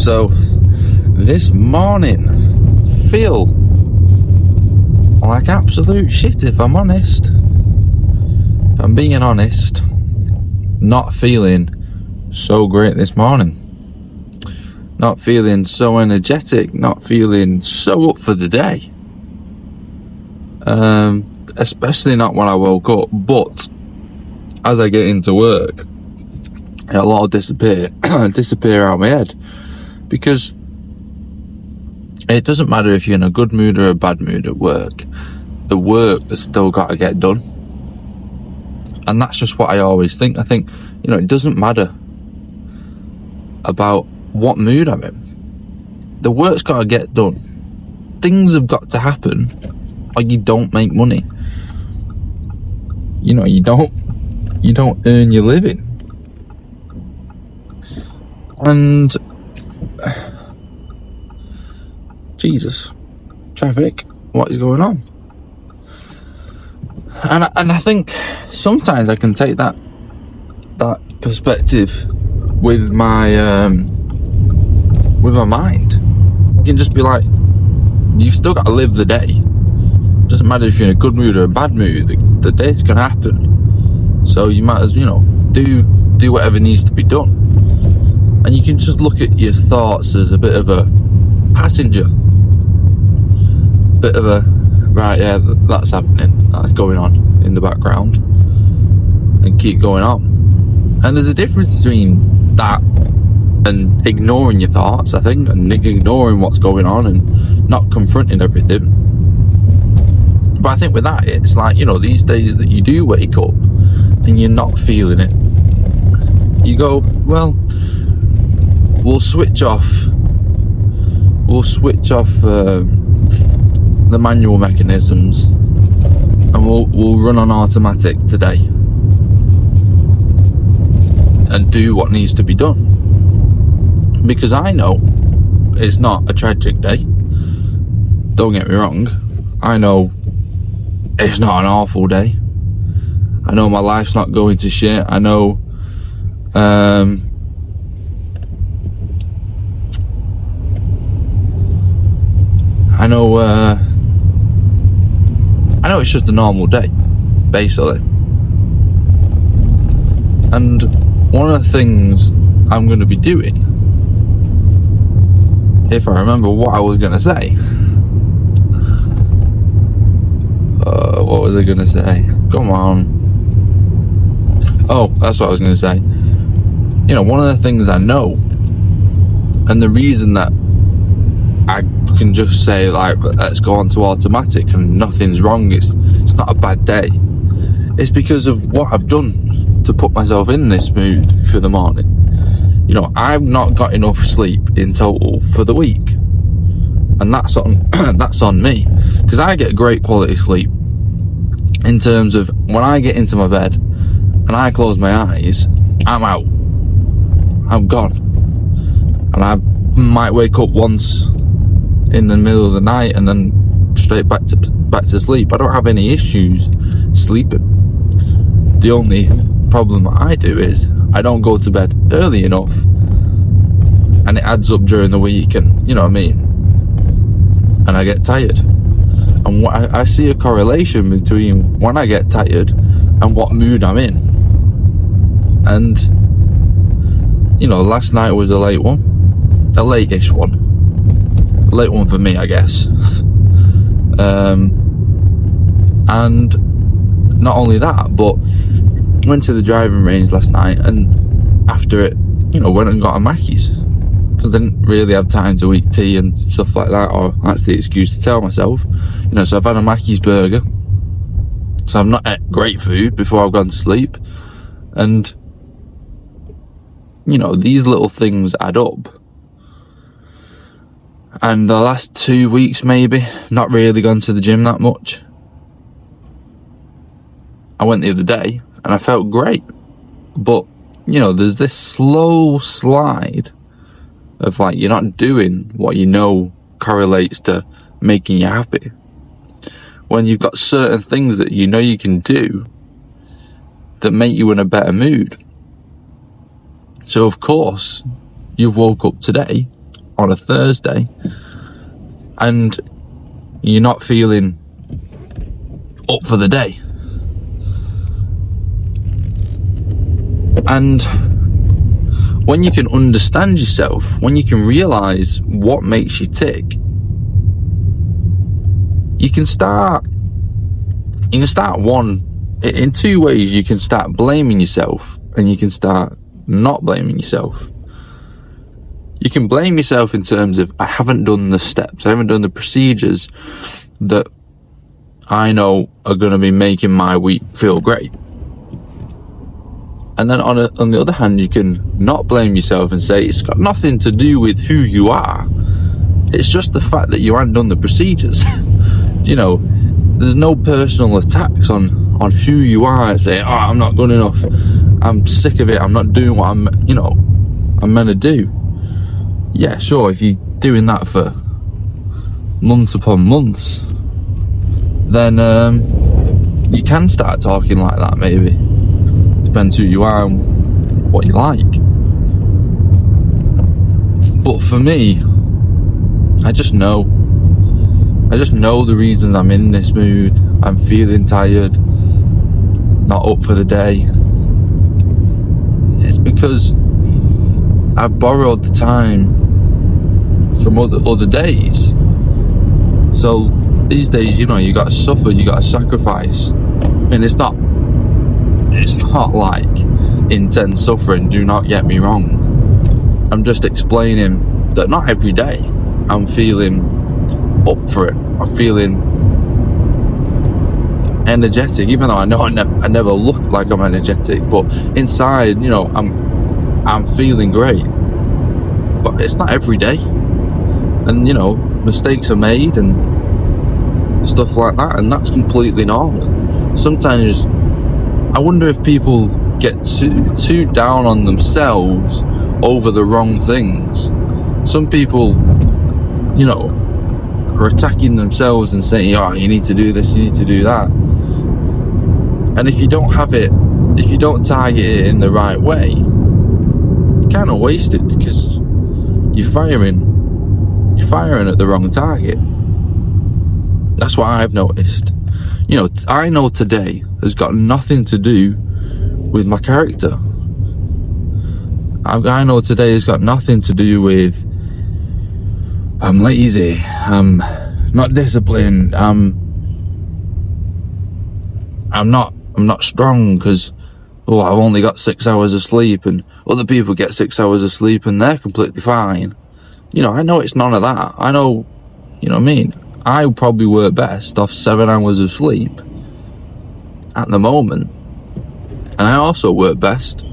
So this morning feel like absolute shit, if I'm honest. If I'm being honest, not feeling so great this morning. Not feeling so energetic, not feeling so up for the day. Especially not when I woke up, but as I get into work, it'll all disappear out of my head. Because it doesn't matter if you're in a good mood or a bad mood at work. The work has still got to get done. And that's just what I always think. I think, it doesn't matter about what mood I'm in. The work's got to get done. Things have got to happen, or you don't make money. You don't earn your living. And Jesus, traffic, what is going on? And I think sometimes I can take that perspective with my mind. I can just be like, you've still got to live the day. It doesn't matter if you're in a good mood or a bad mood. The day's gonna happen. So you might as do whatever needs to be done. And you can just look at your thoughts as a bit of a passenger. Bit of a, right, yeah, that's happening. That's going on in the background. And keep going on. And there's a difference between that and ignoring your thoughts, I think, and ignoring what's going on and not confronting everything. But I think with that, it's like, these days that you do wake up and you're not feeling it, you go, well, we'll switch off the manual mechanisms and we'll run on automatic today and do what needs to be done. Because I know it's not a tragic day. Don't get me wrong. I know it's not an awful day. I know my life's not going to shit. I know I know it's just a normal day, basically. And one of the things I'm going to be doing, if I remember what I was going to say. What was I going to say? Come on. Oh, that's what I was going to say. One of the things I know, and the reason that I can just say, like, let's go on to automatic and nothing's wrong, it's not a bad day, it's because of what I've done to put myself in this mood for the morning. I've not got enough sleep in total for the week, and that's on me, because I get great quality sleep in terms of when I get into my bed and I close my eyes, I'm out, I'm gone, and I might wake up once in the middle of the night and then straight back to sleep. I don't have any issues sleeping. The only problem I do is I don't go to bed early enough, and it adds up during the week, and you know what I mean, and I get tired. And I see a correlation between when I get tired and what mood I'm in. And last night was a late one, a late-ish one, a late one for me, I guess. And not only that, but went to the driving range last night, and after it, went and got a Mackey's, because I didn't really have time to eat tea and stuff like that, or that's the excuse to tell myself. So I've had a Mackey's burger, so I've not ate great food before I've gone to sleep, and these little things add up. And the last 2 weeks, maybe, not really gone to the gym that much. I went the other day and I felt great, but there's this slow slide of, like, you're not doing what correlates to making you happy, when you've got certain things that you can do that make you in a better mood. So of course you've woke up today on a Thursday and you're not feeling up for the day. And when you can understand yourself, when you can realize what makes you tick, you can start in two ways. You can start blaming yourself and you can start not blaming yourself. You can blame yourself in terms of, I haven't done the steps, I haven't done the procedures that I know are going to be making my week feel great. And then on the other hand, you can not blame yourself and say it's got nothing to do with who you are. It's just the fact that you haven't done the procedures. You know, there's no personal attacks on who you are and saying, oh, I'm not good enough, I'm sick of it, I'm not doing what I'm meant to do. Yeah, sure, if you're doing that for months upon months, then you can start talking like that, maybe. Depends who you are and what you like. But for me, I just know the reasons I'm in this mood. I'm feeling tired, not up for the day. It's because I've borrowed the time from other days. So these days, you got to suffer, you got to sacrifice. And it's not like intense suffering, do not get me wrong. I'm just explaining that not every day I'm feeling up for it. I'm feeling energetic, even though I know I never look like I'm energetic, but inside, I'm feeling great. But it's not every day. And, mistakes are made and stuff like that, and that's completely normal. Sometimes I wonder if people get too down on themselves over the wrong things. Some people, are attacking themselves and saying, oh, you need to do this, you need to do that. And if you don't have it, if you don't target it in the right way, you kind of waste it, because you're firing at the wrong target. That's what I've noticed. I know today has got nothing to do with my character. I know today has got nothing to do with I'm lazy, I'm not disciplined, I'm not strong because I've only got 6 hours of sleep, and other people get 6 hours of sleep and they're completely fine. I know it's none of that. I know, what I mean? I probably work best off 7 hours of sleep at the moment. And I also work best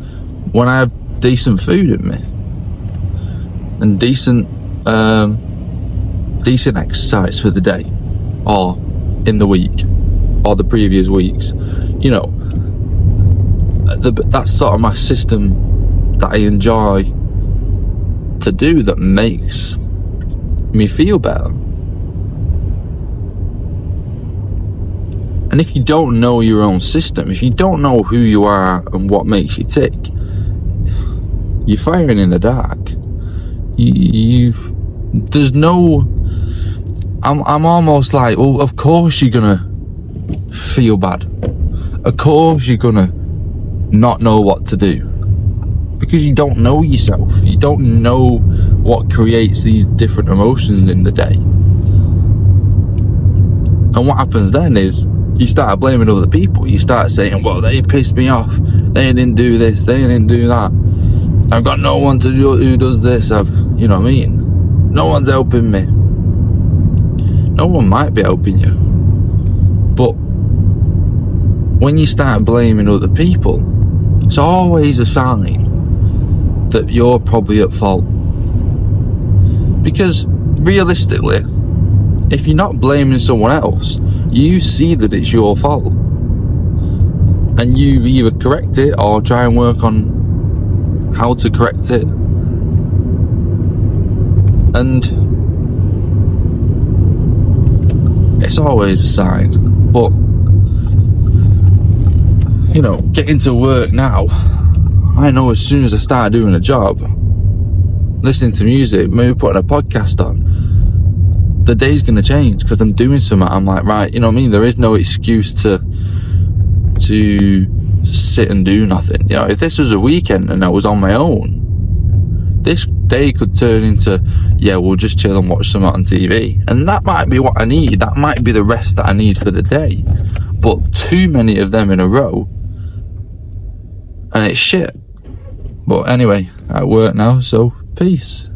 when I have decent food in me. And decent exercise for the day. Or in the week. Or the previous weeks. That's sort of my system that I enjoy to do, that makes me feel better. And if you don't know your own system, if you don't know who you are and what makes you tick, you're firing in the dark. I'm almost like, well, of course you're gonna feel bad. Of course you're gonna not know what to do. Because you don't know yourself. You don't know what creates these different emotions in the day. And what happens then is you start blaming other people. You start saying, well, they pissed me off. They didn't do this. They didn't do that. I've got no one who does this. You know what I mean? No one's helping me. No one might be helping you. But when you start blaming other people, it's always a sign that you're probably at fault. Because realistically, if you're not blaming someone else, you see that it's your Fault, and you either correct it or try and work on how to correct it. And it's always a sign. But getting to work now, I know as soon as I start doing a job, listening to music, maybe putting a podcast on, the day's going to change because I'm doing something. I'm like, right, you know what I mean? There is no excuse to sit and do nothing. You know, if this was a weekend and I was on my own, this day could turn into, yeah, we'll just chill and watch something on TV. And that might be what I need. That might be the rest that I need for the day. But too many of them in a row, and it's shit. But anyway, I work now, so peace.